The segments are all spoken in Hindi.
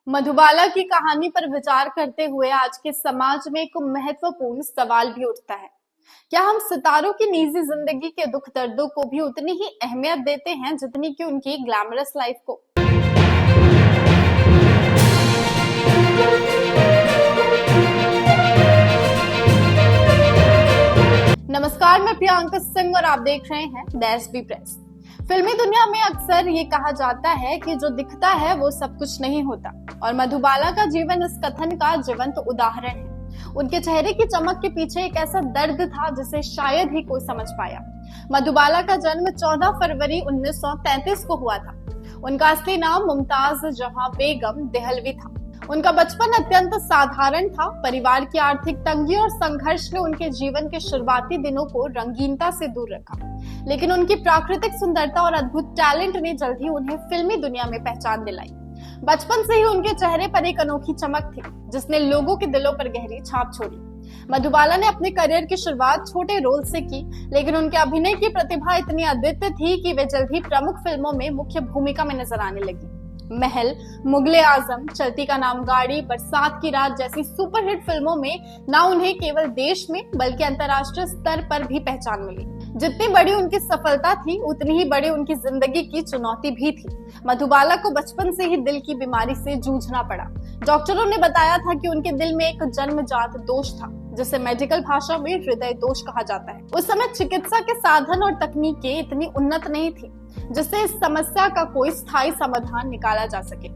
मधुबाला की कहानी पर विचार करते हुए आज के समाज में एक महत्वपूर्ण सवाल भी उठता है। क्या हम सितारों की निजी जिंदगी के दुख दर्दों को भी उतनी ही अहमियत देते हैं जितनी कि उनकी ग्लैमरस लाइफ को? नमस्कार, मैं प्रियंका सिंह और आप देख रहे हैं दैट्स बी प्रेस। फिल्मी दुनिया में अक्सर ये कहा जाता है कि जो दिखता है वो सब कुछ नहीं होता, और मधुबाला का जीवन इस कथन का जीवंत उदाहरण है। उनके चेहरे की चमक के पीछे एक ऐसा दर्द था जिसे शायद ही कोई समझ पाया। मधुबाला का जन्म 14 फरवरी 1933 को हुआ था। उनका असली नाम मुमताज जहां बेगम देहलवी था। उनका बचपन अत्यंत साधारण था। परिवार की आर्थिक तंगी और संघर्ष ने उनके जीवन के शुरुआती दिनों को रंगीनता से दूर रखा, लेकिन उनकी प्राकृतिक सुंदरता और अद्भुत टैलेंट ने जल्द ही उन्हें फिल्मी दुनिया में पहचान दिलाई। बचपन से ही उनके चेहरे पर एक अनोखी चमक थी जिसने लोगों के दिलों पर गहरी छाप छोड़ी। मधुबाला ने अपने करियर की शुरुआत छोटे रोल से की, लेकिन उनके अभिनय की प्रतिभा इतनी अद्वितीय थी कि वे जल्द ही प्रमुख फिल्मों में मुख्य भूमिका में नजर आने लगी। महल, मुगले आजम, चलती का नाम गाड़ी, बरसात की रात जैसी सुपरहिट फिल्मों में न उन्हें केवल देश में बल्कि अंतर्राष्ट्रीय स्तर पर भी पहचान मिली। जितनी बड़ी उनकी सफलता थी उतनी ही बड़ी उनकी जिंदगी की चुनौती भी थी। मधुबाला को बचपन से ही दिल की बीमारी से जूझना पड़ा। डॉक्टरों ने बताया था कि उनके दिल में एक जन्मजात दोष था जिसे मेडिकल भाषा में हृदय दोष कहा जाता है। उस समय चिकित्सा के साधन और तकनीकें इतनी उन्नत नहीं थी जिससे इस समस्या का कोई स्थायी समाधान निकाला जा सके।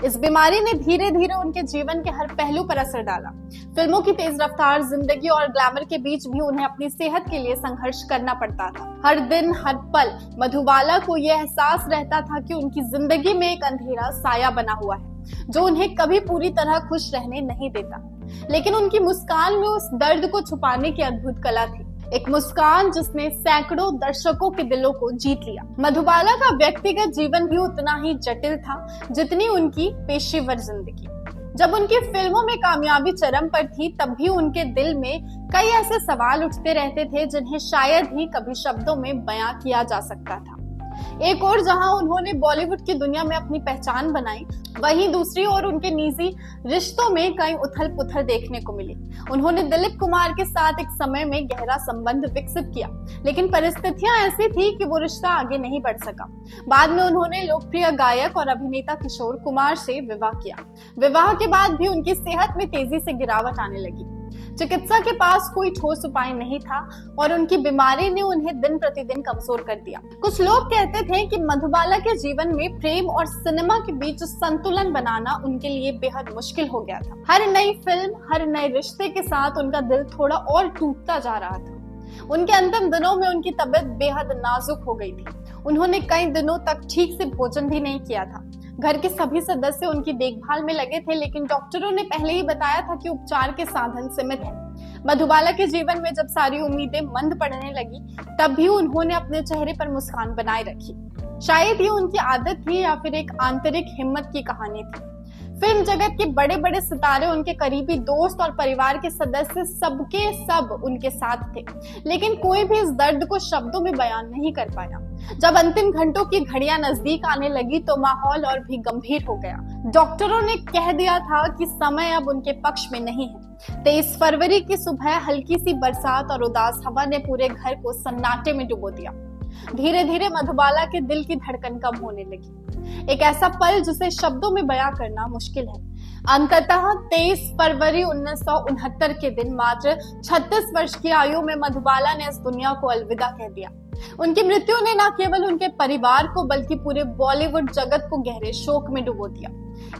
इस बीमारी ने धीरे धीरे उनके जीवन के हर पहलू पर असर डाला। फिल्मों की तेज रफ्तार जिंदगी और ग्लैमर के बीच भी उन्हें अपनी सेहत के लिए संघर्ष करना पड़ता था। हर दिन हर पल मधुबाला को यह एहसास रहता था कि उनकी जिंदगी में एक अंधेरा साया बना हुआ है जो उन्हें कभी पूरी तरह खुश रहने नहीं देता। लेकिन उनकी मुस्कान में उस दर्द को छुपाने की अद्भुत कला थी, एक मुस्कान जिसने सैकड़ों दर्शकों के दिलों को जीत लिया। मधुबाला का व्यक्तिगत जीवन भी उतना ही जटिल था जितनी उनकी पेशेवर जिंदगी। जब उनकी फिल्मों में कामयाबी चरम पर थी तब भी उनके दिल में कई ऐसे सवाल उठते रहते थे जिन्हें शायद ही कभी शब्दों में बयां किया जा सकता था। एक और जहां उन्होंने बॉलीवुड की दुनिया में अपनी पहचान बनाई, वहीं दूसरी ओर उनके निजी रिश्तों में कई उथल पुथल देखने को मिली। उन्होंने दिलीप कुमार के साथ एक समय में गहरा संबंध विकसित किया, लेकिन परिस्थितियां ऐसी थी कि वो रिश्ता आगे नहीं बढ़ सका। बाद में उन्होंने लोकप्रिय गायक और अभिनेता किशोर कुमार से विवाह किया। विवाह के बाद भी उनकी सेहत में तेजी से गिरावट आने लगी। चिकित्सा के पास कोई ठोस उपाय नहीं था और उनकी बीमारी ने उन्हें दिन प्रतिदिन कमजोर कर दिया। कुछ लोग कहते थे कि मधुबाला के जीवन में प्रेम और सिनेमा के बीच संतुलन बनाना उनके लिए बेहद मुश्किल हो गया था। हर नई फिल्म, हर नए रिश्ते के साथ उनका दिल थोड़ा और टूटता जा रहा था। उनके अंतिम दिनों में उनकी तबीयत बेहद नाजुक हो गई थी। उन्होंने कई दिनों तक ठीक से भोजन भी नहीं किया था। घर के सभी सदस्य उनकी देखभाल में लगे थे, लेकिन डॉक्टरों ने पहले ही बताया था कि उपचार के साधन सीमित हैं। मधुबाला के जीवन में जब सारी उम्मीदें मंद पड़ने लगी तब भी उन्होंने अपने चेहरे पर मुस्कान बनाए रखी। शायद ये उनकी आदत थी या फिर एक आंतरिक हिम्मत की कहानी थी। फिल्म जगत के बड़े बड़े सितारे, उनके करीबी दोस्त और परिवार के सदस्य सबके सब उनके साथ थे, लेकिन कोई भी इस दर्द को शब्दों में बयान नहीं कर पाया। जब अंतिम घंटों की घड़ियां नजदीक आने लगी तो माहौल और भी गंभीर हो गया। डॉक्टरों ने कह दिया था कि समय अब उनके पक्ष में नहीं है। 23 फरवरी की सुबह हल्की सी बरसात और उदास हवा ने पूरे घर को सन्नाटे में डुबो दिया। धीरे धीरे मधुबाला के दिल की धड़कन कम होने लगी, एक ऐसा पल जिसे शब्दों में बयां करना मुश्किल है। अंततः 23 फरवरी 1969 के दिन मात्र 36 वर्ष की आयु में मधुबाला ने इस दुनिया को अलविदा कह दिया। उनकी मृत्यु ने न केवल उनके परिवार को बल्कि पूरे बॉलीवुड जगत को गहरे शोक में डुबो दिया।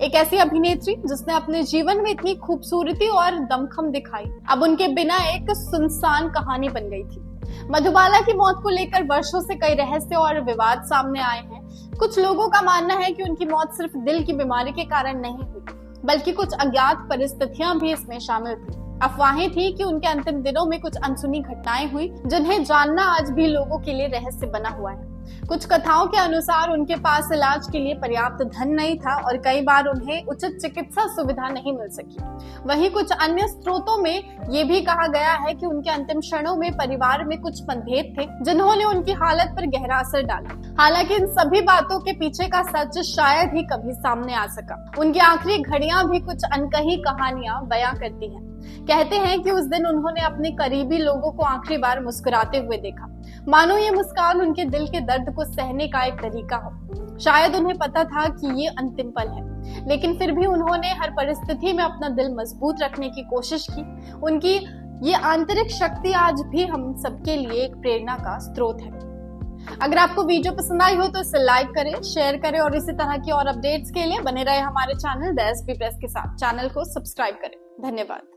एक ऐसी अभिनेत्री जिसने अपने जीवन में इतनी खूबसूरती और दमखम दिखाई, अब उनके बिना एक सुनसान कहानी बन गई थी। मधुबाला की मौत को लेकर वर्षों से कई रहस्य और विवाद सामने आए हैं। कुछ लोगों का मानना है कि उनकी मौत सिर्फ दिल की बीमारी के कारण नहीं हुई, बल्कि कुछ अज्ञात परिस्थितियां भी इसमें शामिल थी। अफवाहें थी कि उनके अंतिम दिनों में कुछ अनसुनी घटनाएं हुई जिन्हें जानना आज भी लोगों के लिए रहस्य बना हुआ है। कुछ कथाओं के अनुसार उनके पास इलाज के लिए पर्याप्त धन नहीं था और कई बार उन्हें उचित चिकित्सा सुविधा नहीं मिल सकी। वहीं कुछ अन्य स्रोतों में ये भी कहा गया है कि उनके अंतिम क्षणों में परिवार में कुछ मतभेद थे जिन्होंने उनकी हालत पर गहरा असर डाला। हालांकि इन सभी बातों के पीछे का सच शायद ही कभी सामने आ सका। उनकी आखिरी घड़ियां भी कुछ अनकही कहानियां बयां करती हैं। कहते हैं कि उस दिन उन्होंने अपने करीबी लोगों को आखिरी बार मुस्कुराते हुए देखा, मानो ये मुस्कान उनके दिल के दर्द को सहने का एक तरीका हो। शायद उन्हें पता था कि ये अंतिम पल है, लेकिन फिर भी उन्होंने हर परिस्थिति में अपना दिल मजबूत रखने की कोशिश की। उनकी ये आंतरिक शक्ति आज भी हम सबके लिए एक प्रेरणा का स्रोत है। अगर आपको वीडियो पसंद आई हो तो इसे लाइक करें, शेयर करें और इसी तरह की और अपडेट्स के लिए बने रहे हमारे चैनल द एसबी प्रेस के साथ। चैनल को सब्सक्राइब करें। धन्यवाद।